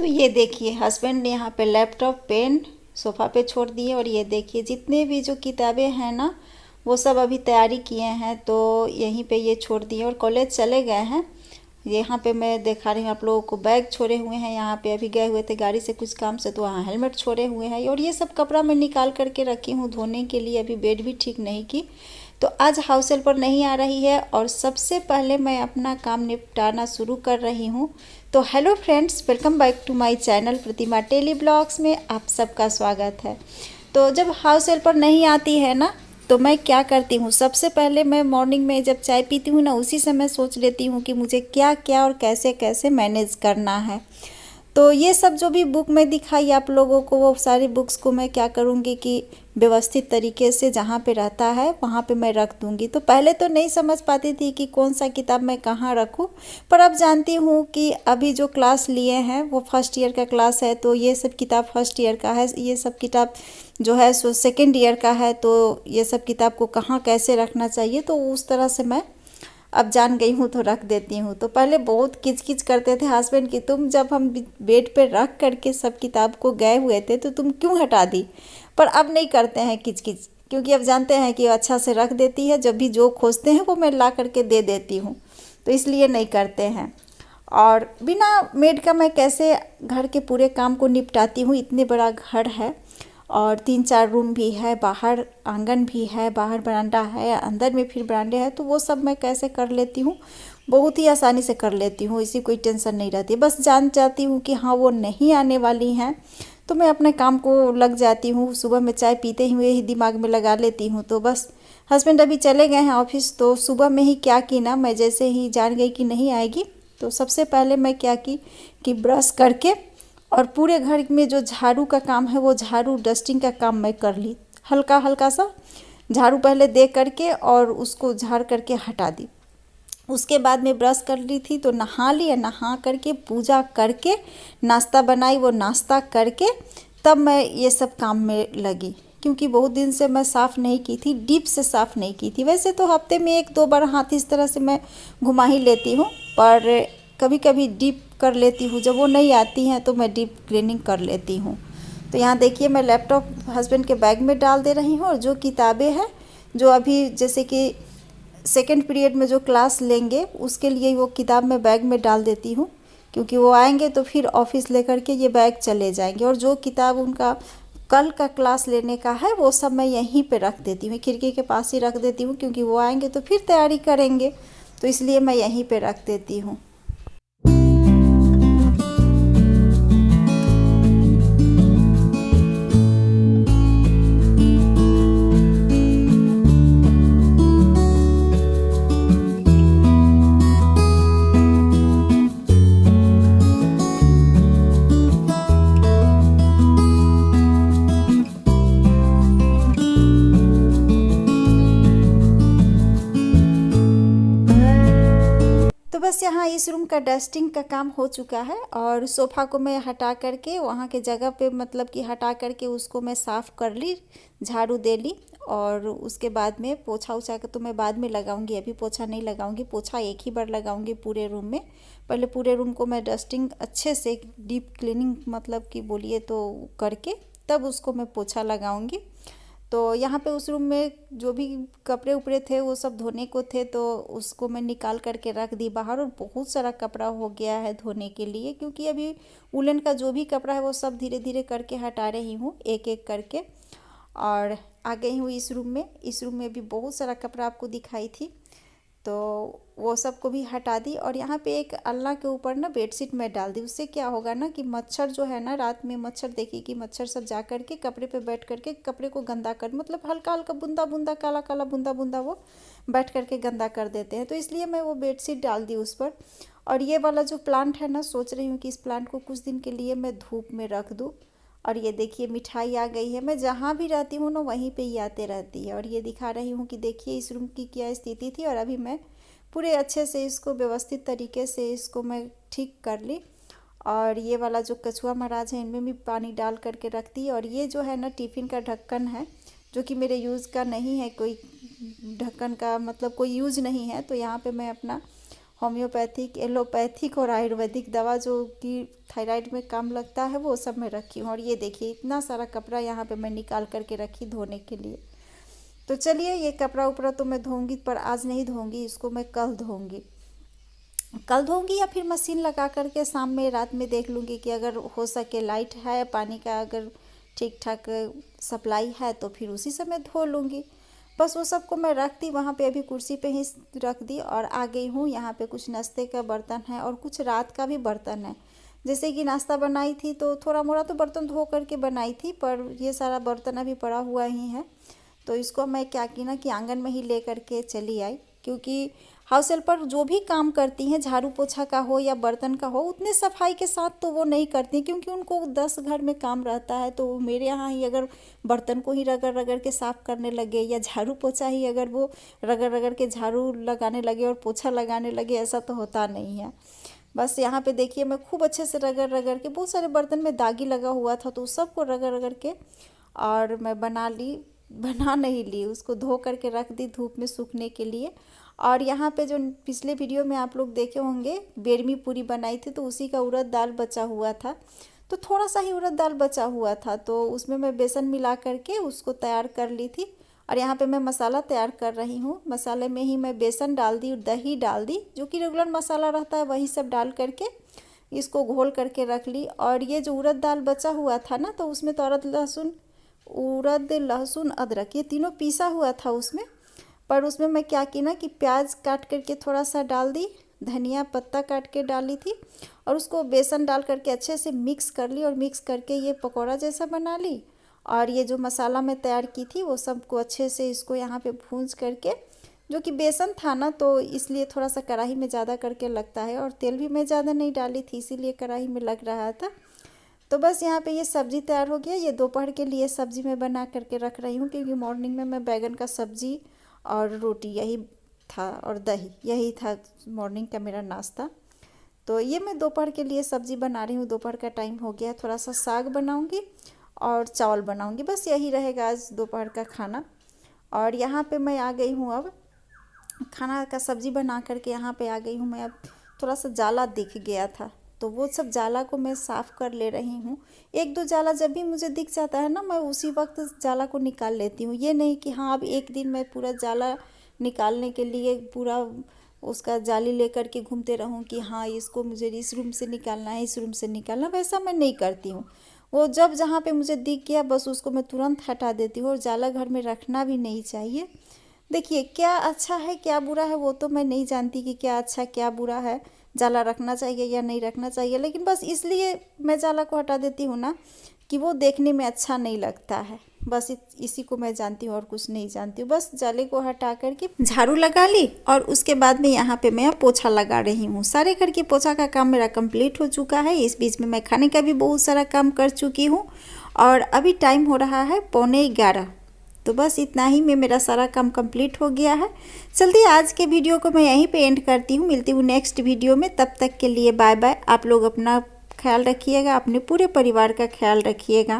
तो ये देखिए हस्बैंड ने यहाँ पे लैपटॉप पेन सोफ़ा पे छोड़ दिए और ये देखिए जितने भी जो किताबें हैं ना वो सब अभी तैयारी किए हैं तो यहीं पे ये छोड़ दिए और कॉलेज चले गए हैं। यहाँ पे मैं दिखा रही हूँ आप लोगों को, बैग छोड़े हुए हैं यहाँ पे, अभी गए हुए थे गाड़ी से कुछ काम से तो वहाँ हेलमेट छोड़े हुए हैं और ये सब कपड़ा मैं निकाल करके रखी हूँ धोने के लिए। अभी बेड भी ठीक नहीं की तो आज हाउस हेल्पर नहीं आ रही है और सबसे पहले मैं अपना काम निपटाना शुरू कर रही हूँ। तो hello friends, welcome back to my channel Pratima tele blogs में आप सबका स्वागत है। तो जब हाउस हेल्पर नहीं आती है ना तो मैं क्या करती हूँ, सबसे पहले मैं मॉर्निंग में जब चाय पीती हूँ ना उसी समय सोच लेती हूँ कि मुझे क्या क्या और कैसे कैसे मैनेज करना है। तो ये सब जो भी बुक में दिखाई आप लोगों को वो सारी बुक्स को मैं क्या करूँगी कि व्यवस्थित तरीके से जहाँ पे रहता है वहाँ पे मैं रख दूँगी। तो पहले तो नहीं समझ पाती थी कि कौन सा किताब मैं कहाँ रखूँ, पर अब जानती हूँ कि अभी जो क्लास लिए हैं वो फर्स्ट ईयर का क्लास है तो ये सब किताब फर्स्ट ईयर का है, ये सब किताब जो है सो सेकेंड ईयर का है। तो ये सब किताब को कहाँ कैसे रखना चाहिए तो उस तरह से मैं अब जान गई हूँ तो रख देती हूँ। तो पहले बहुत किचकिच करते थे हस्बैंड की, तुम जब हम बेड पे रख करके सब किताब को गए हुए थे तो तुम क्यों हटा दी, पर अब नहीं करते हैं किचकिच क्योंकि अब जानते हैं कि अच्छा से रख देती है, जब भी जो खोजते हैं वो मैं ला करके दे देती हूँ तो इसलिए नहीं करते हैं। और बिना मेड का मैं कैसे घर के पूरे काम को निपटाती हूँ, इतने बड़ा घर है और 3-4 रूम भी है, बाहर आंगन भी है, बाहर बरांडा है, अंदर में फिर बरांडे हैं, तो वो सब मैं कैसे कर लेती हूँ, बहुत ही आसानी से कर लेती हूँ, इसी कोई टेंशन नहीं रहती। बस जान जाती हूँ कि हाँ वो नहीं आने वाली हैं तो मैं अपने काम को लग जाती हूँ। सुबह में चाय पीते हुए ही दिमाग में लगा लेती हूँ। तो बस हस्बैंड अभी चले गए हैं ऑफिस तो सुबह में ही क्या की ना, मैं जैसे ही जान गई कि नहीं आएगी तो सबसे पहले मैं क्या की कि ब्रश करके और पूरे घर में जो झाड़ू का काम है वो झाड़ू डस्टिंग का काम मैं कर ली, हल्का हल्का सा झाड़ू पहले दे करके और उसको झाड़ करके हटा दी। उसके बाद में ब्रश कर ली थी तो नहा लिया, नहा करके पूजा करके नाश्ता बनाई, वो नाश्ता करके तब मैं ये सब काम में लगी क्योंकि बहुत दिन से मैं साफ़ नहीं की थी, डीप से साफ़ नहीं की थी। वैसे तो हफ्ते में 1-2 बार हाथ इस तरह से मैं घुमा ही लेती हूँ, पर कभी कभी डीप कर लेती हूँ, जब वो नहीं आती हैं तो मैं डीप क्लीनिंग कर लेती हूँ। तो यहाँ देखिए मैं लैपटॉप हस्बैंड के बैग में डाल दे रही हूँ और जो किताबें हैं जो अभी जैसे कि सेकेंड पीरियड में जो क्लास लेंगे उसके लिए वो किताब मैं बैग में डाल देती हूँ क्योंकि वो आएंगे तो फिर ऑफिस लेकर के ये बैग चले जाएंगे और जो किताब उनका कल का क्लास लेने का है वो सब मैं यहीं पे रख देती हूँ, खिड़की के पास ही रख देती हूँ क्योंकि वो आएंगे तो फिर तैयारी करेंगे तो इसलिए मैं यहीं पे रख देती हूँ। तो बस यहाँ इस रूम का डस्टिंग का काम हो चुका है और सोफ़ा को मैं हटा करके वहाँ के जगह पे मतलब कि हटा करके उसको मैं साफ़ कर ली, झाड़ू दे ली और उसके बाद में पोछा उछा के तो मैं बाद में लगाऊंगी, अभी पोछा नहीं लगाऊंगी, पोछा एक ही बार लगाऊंगी पूरे रूम में। पहले पूरे रूम को मैं डस्टिंग अच्छे से डीप क्लीनिंग मतलब कि बोलिए तो करके तब उसको मैं पोछा लगाऊंगी। तो यहाँ पे उस रूम में जो भी कपड़े उपड़े थे वो सब धोने को थे तो उसको मैं निकाल करके रख दी बाहर और बहुत सारा कपड़ा हो गया है धोने के लिए क्योंकि अभी वुलन का जो भी कपड़ा है वो सब धीरे धीरे करके हटा रही हूँ एक एक करके। और आ गई हूँ इस रूम में भी बहुत सारा कपड़ा आपको दिखाई थी तो वो सब को भी हटा दी और यहाँ पे एक अलना के ऊपर ना बेडशीट मैं डाल दी। उससे क्या होगा ना कि मच्छर जो है ना, रात में मच्छर देखिए कि मच्छर सब जा कर के कपड़े पे बैठ करके कपड़े को गंदा कर मतलब हल्का हल्का बूंदा बूंदा काला काला बूंदा बूंदा वो बैठ करके गंदा कर देते हैं, तो इसलिए मैं वो बेडशीट डाल दी उस पर। और ये वाला जो प्लांट है ना, सोच रही हूँ कि इस प्लांट को कुछ दिन के लिए मैं धूप में रख दूँ। और ये देखिए मिठाई आ गई है, मैं जहाँ भी रहती हूँ ना वहीं पे ही आते रहती है। और ये दिखा रही हूँ कि देखिए इस रूम की क्या स्थिति थी और अभी मैं पूरे अच्छे से इसको व्यवस्थित तरीके से इसको मैं ठीक कर ली। और ये वाला जो कछुआ महाराज है इनमें भी पानी डाल करके रख दी। और ये जो है ना टिफ़िन का ढक्कन है जो कि मेरे यूज़ का नहीं है, कोई ढक्कन का मतलब कोई यूज़ नहीं है, तो यहाँ पे मैं अपना होम्योपैथिक, एलोपैथिक और आयुर्वेदिक दवा जो कि थायराइड में काम लगता है वो सब मैं रखी हूँ। और ये देखिए इतना सारा कपड़ा यहाँ पे मैं निकाल करके रखी धोने के लिए। तो चलिए ये कपड़ा उपड़ा तो मैं धोऊंगी, पर आज नहीं धोऊंगी, इसको मैं कल धोऊंगी या फिर मशीन लगा करके शाम में रात में देख लूँगी कि अगर हो सके लाइट है पानी का अगर ठीक ठाक सप्लाई है तो फिर उसी समय धो लूँगी। बस वो सबको मैं रख दी वहाँ पे, अभी कुर्सी पे ही रख दी और आ गई हूँ। यहाँ पे कुछ नाश्ते का बर्तन है और कुछ रात का भी बर्तन है। जैसे कि नाश्ता बनाई थी तो थोड़ा मोड़ा तो बर्तन धो करके बनाई थी, पर ये सारा बर्तन अभी पड़ा हुआ ही है। तो इसको मैं क्या की ना कि आंगन में ही ले करके चली आई, क्योंकि हाउस हेल्पर जो भी काम करती हैं, झाड़ू पोछा का हो या बर्तन का हो, उतने सफाई के साथ तो वो नहीं करती, क्योंकि उनको 10 घर में काम रहता है। तो मेरे यहाँ ही अगर बर्तन को ही रगड़ रगड़ के साफ़ करने लगे या झाड़ू पोछा ही अगर वो रगड़ रगड़ के झाड़ू लगाने लगे और पोछा लगाने लगे, ऐसा तो होता नहीं है। बस यहाँ पे देखिए मैं खूब अच्छे से रगड़ रगड़ के, बहुत सारे बर्तन में दागी लगा हुआ था तो उस सबको रगड़ रगड़ के और मैं बना नहीं ली, उसको धो करके रख दी धूप में सूखने के लिए। और यहाँ पे जो पिछले वीडियो में आप लोग देखे होंगे बेरमी पूरी बनाई थी, तो उसी का उड़द दाल बचा हुआ था, तो थोड़ा सा ही उड़द दाल बचा हुआ था, तो उसमें मैं बेसन मिला करके उसको तैयार कर ली थी। और यहाँ पे मैं मसाला तैयार कर रही हूँ। मसाले में ही मैं बेसन डाल दी, दही डाल दी, जो कि रेगुलर मसाला रहता है वही सब डाल करके इसको घोल करके रख ली। और ये जो उड़द दाल बचा हुआ था ना, तो उसमें तो उड़द लहसुन अदरक ये तीनों पीसा हुआ था उसमें। पर उसमें मैं क्या की ना कि प्याज काट करके थोड़ा सा डाल दी, धनिया पत्ता काट के डाली थी और उसको बेसन डाल करके अच्छे से मिक्स कर ली। और मिक्स करके ये पकौड़ा जैसा बना ली। और ये जो मसाला मैं तैयार की थी वो सबको अच्छे से इसको यहाँ पे भूंज करके, जो कि बेसन था ना तो इसलिए थोड़ा सा कढ़ाई में ज़्यादा करके लगता है, और तेल भी मैं ज़्यादा नहीं डाली थी इसीलिए कढ़ाई में लग रहा था। तो बस यहाँ पे ये सब्ज़ी तैयार हो गया। ये दोपहर के लिए सब्ज़ी मैं बना करके रख रही हूँ, क्योंकि मॉर्निंग में मैं बैगन का सब्ज़ी और रोटी यही था और दही, यही था मॉर्निंग का मेरा नाश्ता। तो ये मैं दोपहर के लिए सब्ज़ी बना रही हूँ। दोपहर का टाइम हो गया, थोड़ा सा साग बनाऊँगी और चावल बनाऊँगी, बस यही रहेगा आज दोपहर का खाना। और यहाँ पे मैं आ गई हूँ, अब खाना का सब्ज़ी बना करके यहाँ पे आ गई हूँ मैं। अब थोड़ा सा जाला दिख गया था तो वो सब जाला को मैं साफ़ कर ले रही हूँ। एक दो जाला जब भी मुझे दिख जाता है ना, मैं उसी वक्त जाला को निकाल लेती हूँ। ये नहीं कि हाँ अब एक दिन मैं पूरा जाला निकालने के लिए पूरा उसका जाली लेकर के घूमते रहूँ कि हाँ इसको मुझे इस रूम से निकालना है, इस रूम से निकालना, वैसा मैं नहीं करती हूँ। वो जब जहाँ पे मुझे दिख गया बस उसको मैं तुरंत हटा देती हूँ। और जाला घर में रखना भी नहीं चाहिए। देखिए क्या अच्छा है क्या बुरा है वो तो मैं नहीं जानती कि क्या अच्छा क्या बुरा है, जाला रखना चाहिए या नहीं रखना चाहिए, लेकिन बस इसलिए मैं जाला को हटा देती हूँ ना कि वो देखने में अच्छा नहीं लगता है। बस इसी को मैं जानती हूँ और कुछ नहीं जानती हूँ। बस जाले को हटा करके झाड़ू लगा ली और उसके बाद में यहाँ पे मैं पोछा लगा रही हूँ। सारे घर के पोछा का काम मेरा कंप्लीट हो चुका है। इस बीच में मैं खाने का भी बहुत सारा काम कर चुकी हूँ और अभी टाइम हो रहा है 11:15। तो बस इतना ही में मेरा सारा काम कंप्लीट हो गया है। चलते आज के वीडियो को मैं यहीं पे एंड करती हूँ। मिलती हूँ नेक्स्ट वीडियो में, तब तक के लिए बाय बाय। आप लोग अपना ख्याल रखिएगा, अपने पूरे परिवार का ख्याल रखिएगा।